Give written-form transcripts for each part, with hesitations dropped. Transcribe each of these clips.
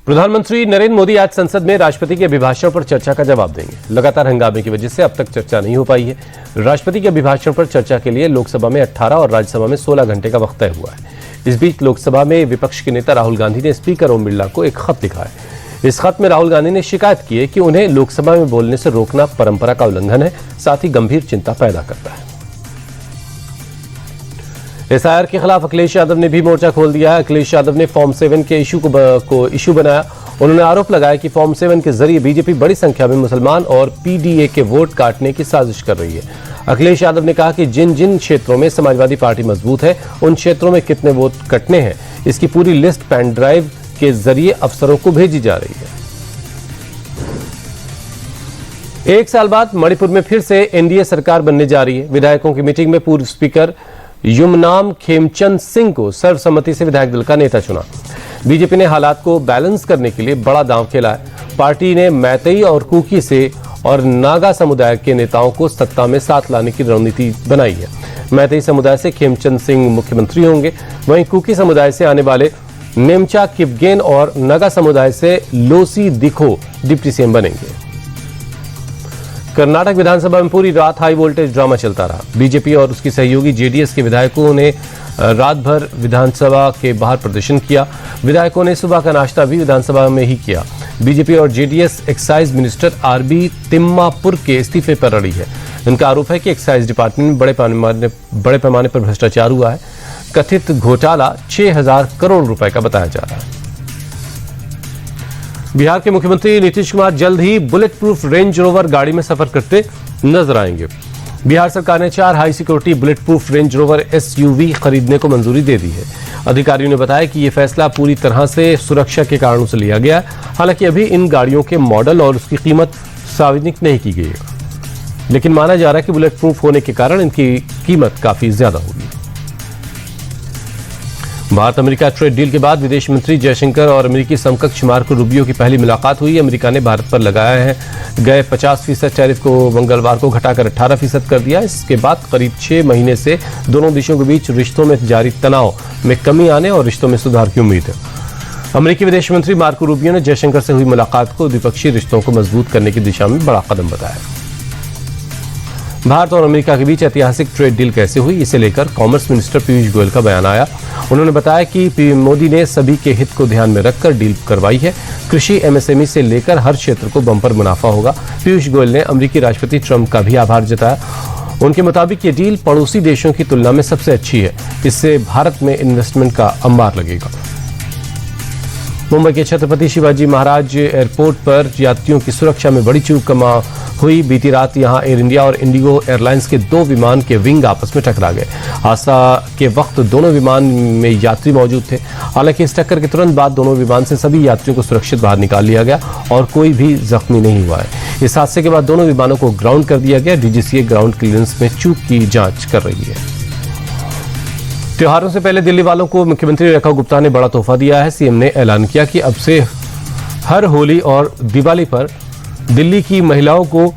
प्रधानमंत्री नरेंद्र मोदी आज संसद में राष्ट्रपति के अभिभाषण पर चर्चा का जवाब देंगे। लगातार हंगामे की वजह से अब तक चर्चा नहीं हो पाई है। राष्ट्रपति के अभिभाषण पर चर्चा के लिए लोकसभा में 18 और राज्यसभा में 16 घंटे का वक्त तय हुआ है। इस बीच लोकसभा में विपक्ष के नेता राहुल गांधी ने स्पीकर ओम बिरला को एक खत लिखा है। इस खत में राहुल गांधी ने शिकायत की है कि उन्हें लोकसभा में बोलने से रोकना परंपरा का उल्लंघन है, साथ ही गंभीर चिंता पैदा करता है। एसआईआर के खिलाफ अखिलेश यादव ने भी मोर्चा खोल दिया है। अखिलेश यादव ने फॉर्म 7 के को इशू बनाया। उन्होंने आरोप लगाया कि फॉर्म 7 के जरिए बीजेपी बड़ी संख्या में मुसलमान और पीडीए के वोट काटने की साजिश कर रही है। अखिलेश यादव ने कहा कि जिन जिन क्षेत्रों में समाजवादी पार्टी मजबूत है, उन क्षेत्रों में कितने वोट कटने हैं, इसकी पूरी लिस्ट पेन ड्राइव के जरिए अफसरों को भेजी जा रही है। एक साल बाद मणिपुर में फिर से एनडीए सरकार बनने जा रही है। विधायकों की मीटिंग में पूर्व स्पीकर युमनाम खेमचंद सिंह को सर्वसम्मति से विधायक दल का नेता चुना। बीजेपी ने हालात को बैलेंस करने के लिए बड़ा दांव खेला है। पार्टी ने मैतेई और कुकी से और नागा समुदाय के नेताओं को सत्ता में साथ लाने की रणनीति बनाई है। मैतेई समुदाय से खेमचंद सिंह मुख्यमंत्री होंगे, वहीं कुकी समुदाय से आने वाले नेमचा किपगेन और नागा समुदाय से लोसी दिखो डिप्टी सीएम बनेंगे। कर्नाटक विधानसभा में पूरी रात हाई वोल्टेज ड्रामा चलता रहा। बीजेपी और उसकी सहयोगी जेडीएस के विधायकों ने रात भर विधानसभा के बाहर प्रदर्शन किया। विधायकों ने सुबह का नाश्ता भी विधानसभा में ही किया। बीजेपी और JDS excise minister RB Timmapur के इस्तीफे पर अड़ी है। उनका आरोप है कि एक्साइज डिपार्टमेंट में बड़े पैमाने पर भ्रष्टाचार हुआ है। कथित घोटाला 6,000 करोड़ रुपए का बताया जा रहा है। बिहार के मुख्यमंत्री नीतीश कुमार जल्द ही बुलेट प्रूफ रेंज रोवर गाड़ी में सफर करते नजर आएंगे। बिहार सरकार ने 4 high security bullet proof range rover SUV खरीदने को मंजूरी दे दी है। अधिकारियों ने बताया कि यह फैसला पूरी तरह से सुरक्षा के कारणों से लिया गया है। हालांकि अभी इन गाड़ियों के मॉडल और उसकी कीमत सार्वजनिक नहीं की गई है, लेकिन माना जा रहा है कि बुलेट प्रूफ होने के कारण इनकी कीमत काफी ज्यादा होगी। भारत अमेरिका ट्रेड डील के बाद विदेश मंत्री जयशंकर और अमेरिकी समकक्ष मार्को रूबियो की पहली मुलाकात हुई। अमेरिका ने भारत पर लगाया है गए 50% टैरिफ को मंगलवार को घटाकर 18% कर दिया। इसके बाद करीब 6 महीने से दोनों देशों के बीच रिश्तों में जारी तनाव में कमी आने और रिश्तों में सुधार की उम्मीद है। अमेरिकी विदेश मंत्री मार्को रूबियो ने जयशंकर से हुई मुलाकात को द्विपक्षीय रिश्तों को मजबूत करने की दिशा में बड़ा कदम बताया। भारत और अमेरिका के बीच ऐतिहासिक ट्रेड डील कैसे हुई, इसे लेकर कॉमर्स मिनिस्टर पीयूष गोयल का बयान आया। उन्होंने बताया कि पीएम मोदी ने सभी के हित को ध्यान में रखकर डील करवाई है। कृषि, एमएसएमई से लेकर हर क्षेत्र को बम्पर मुनाफा होगा। पीयूष गोयल ने अमेरिकी राष्ट्रपति ट्रंप का भी आभार जताया। उनके मुताबिक ये डील पड़ोसी देशों की तुलना में सबसे अच्छी है। इससे भारत में इन्वेस्टमेंट का अंबार लगेगा। मुंबई के छत्रपति शिवाजी महाराज एयरपोर्ट पर यात्रियों की सुरक्षा में बड़ी चूक हुई। बीती रात यहां एयर इंडिया और इंडिगो एयरलाइंस के 2 विमान के विंग आपस में टकरा गए। हादसा के वक्त दोनों विमान में यात्री मौजूद थे। हालांकि इस टक्कर के तुरंत बाद दोनों विमान से सभी यात्रियों को सुरक्षित बाहर निकाल लिया गया और कोई भी जख्मी नहीं हुआ है। इस हादसे के बाद दोनों विमानों को ग्राउंड कर दिया गया। डीजीसीए ग्राउंड क्लियरेंस में चूक की जांच कर रही है। त्योहारों से पहले दिल्ली वालों को मुख्यमंत्री रेखा गुप्ता ने बड़ा तोहफा दिया है। सीएम ने ऐलान किया कि अब से हर होली और दिवाली पर दिल्ली की महिलाओं को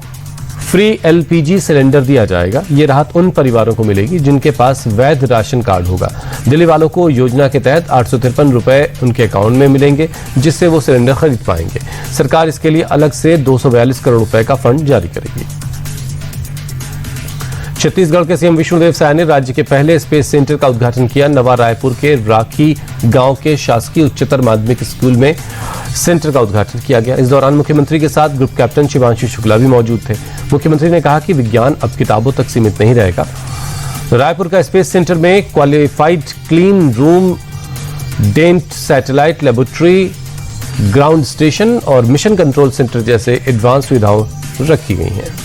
फ्री एलपीजी सिलेंडर दिया जाएगा। ये राहत उन परिवारों को मिलेगी जिनके पास वैध राशन कार्ड होगा। दिल्ली वालों को योजना के तहत 853 रुपए उनके अकाउंट में मिलेंगे, जिससे वो सिलेंडर खरीद पाएंगे। सरकार इसके लिए अलग से 242 करोड़ रुपए का फंड जारी करेगी। छत्तीसगढ़ के सीएम विष्णुदेव साय ने राज्य के पहले स्पेस सेंटर का उद्घाटन किया। नवा रायपुर के राखी गांव के शासकीय उच्चतर माध्यमिक स्कूल में सेंटर का उद्घाटन किया गया। इस दौरान मुख्यमंत्री के साथ ग्रुप कैप्टन शिवांशु शुक्ला भी मौजूद थे। मुख्यमंत्री ने कहा कि विज्ञान अब किताबों तक सीमित नहीं रहेगा। रायपुर का स्पेस सेंटर में qualified clean room, dent satellite laboratory, ground station और मिशन कंट्रोल सेंटर जैसे एडवांस सुविधाओं रखी गई हैं।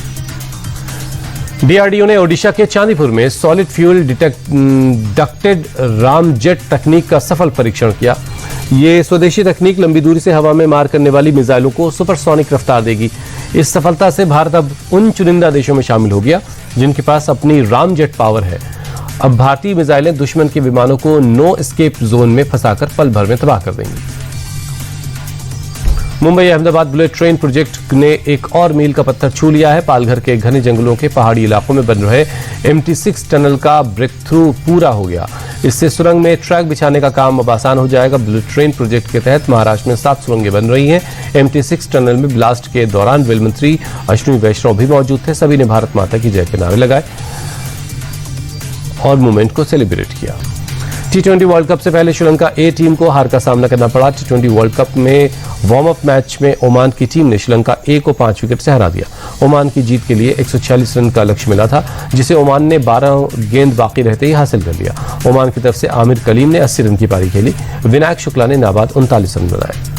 डीआरडीओ ने ओडिशा के चांदीपुर में सॉलिड फ्यूल डक्टेड रामजेट तकनीक का सफल परीक्षण किया। ये स्वदेशी तकनीक लंबी दूरी से हवा में मार करने वाली मिसाइलों को सुपरसोनिक रफ्तार देगी। इस सफलता से भारत अब उन चुनिंदा देशों में शामिल हो गया जिनके पास अपनी रामजेट पावर है। अब भारतीय मिसाइलें दुश्मन के विमानों को नो एस्केप जोन में फंसाकर पल भर में तबाह कर देंगी। Mumbai Ahmedabad bullet train project ने एक और मील का पत्थर छू लिया है। पालघर के घने जंगलों के पहाड़ी इलाकों में बन रहे MT6 टनल का ब्रेक थ्रू पूरा हो गया। इससे सुरंग में ट्रैक बिछाने का काम अब आसान हो जाएगा। बुलेट ट्रेन प्रोजेक्ट के तहत महाराष्ट्र में 7 सुरंगें बन रही हैं। MT6 टनल में ब्लास्ट के दौरान रेल मंत्री अश्विनी वैष्णव भी मौजूद थे। सभी ने भारत माता की जय के नारे लगाए और मूवमेंट को सेलिब्रेट किया। T20 वर्ल्ड कप से पहले श्रीलंका ए टीम को हार का सामना करना पड़ा। T20 वर्ल्ड कप में वार्म अप मैच में ओमान की टीम ने श्रीलंका ए को 5 विकेट से हरा दिया। ओमान की जीत के लिए 146 रन का लक्ष्य मिला था, जिसे ओमान ने 12 गेंद बाकी रहते ही हासिल कर लिया। ओमान की तरफ से आमिर कलीम ने 80 रन की पारी खेली। विनायक शुक्ला ने नाबाद 39 रन बनाए।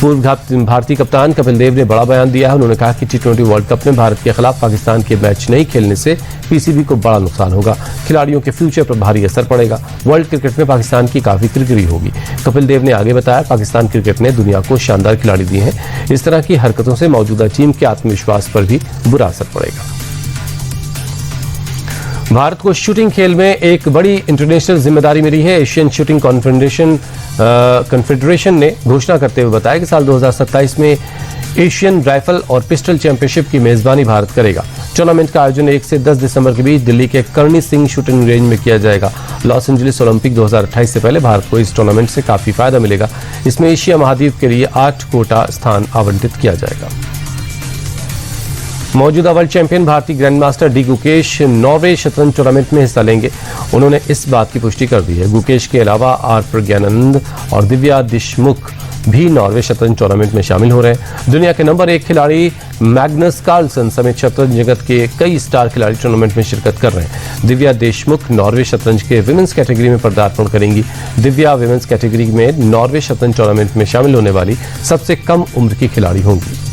पूर्व भारतीय कप्तान कपिल देव ने बड़ा बयान दिया है। उन्होंने कहा कि T20 वर्ल्ड कप में भारत के खिलाफ पाकिस्तान के मैच नहीं खेलने से PCB को बड़ा नुकसान होगा। खिलाड़ियों के फ्यूचर पर भारी असर पड़ेगा। वर्ल्ड क्रिकेट में पाकिस्तान की काफी किरकिरी होगी। कपिल देव ने आगे बताया, पाकिस्तान क्रिकेट ने दुनिया को शानदार खिलाड़ी दिए हैं। इस तरह की हरकतों से मौजूदा टीम के आत्मविश्वास पर भी बुरा असर पड़ेगा। भारत को शूटिंग खेल में एक बड़ी इंटरनेशनल जिम्मेदारी मिली है। एशियन शूटिंग कॉन्फेडरेशन ने घोषणा करते हुए बताया कि साल 2027 में एशियन राइफल और पिस्टल चैंपियनशिप की मेजबानी भारत करेगा। टूर्नामेंट का आयोजन 1 से 10 दिसंबर के बीच दिल्ली के कर्णी सिंह शूटिंग रेंज में किया जाएगा। लॉस एंजलिस ओलंपिक 2028 से पहले भारत को इस टूर्नामेंट से काफी फायदा मिलेगा। इसमें एशिया महाद्वीप के लिए 8 कोटा स्थान आवंटित किया जाएगा। मौजूदा वर्ल्ड चैंपियन भारतीय ग्रैंडमास्टर डी गुकेश नॉर्वे शतरंज टूर्नामेंट में हिस्सा लेंगे। उन्होंने इस बात की पुष्टि कर दी है। गुकेश के अलावा आर प्रज्ञानंद और दिव्या देशमुख भी नॉर्वे शतरंज टूर्नामेंट में शामिल हो रहे हैं। दुनिया के नंबर 1 खिलाड़ी मैग्नस कार्लसन समेत शतरंज जगत के कई स्टार खिलाड़ी टूर्नामेंट में शिरकत कर रहे हैं। दिव्या देशमुख नॉर्वे शतरंज के विमेंस कैटेगरी में पदार्पण करेंगी। दिव्या विमेंस कैटेगरी में नॉर्वे शतरंज टूर्नामेंट में शामिल होने वाली सबसे कम उम्र की खिलाड़ी होंगी।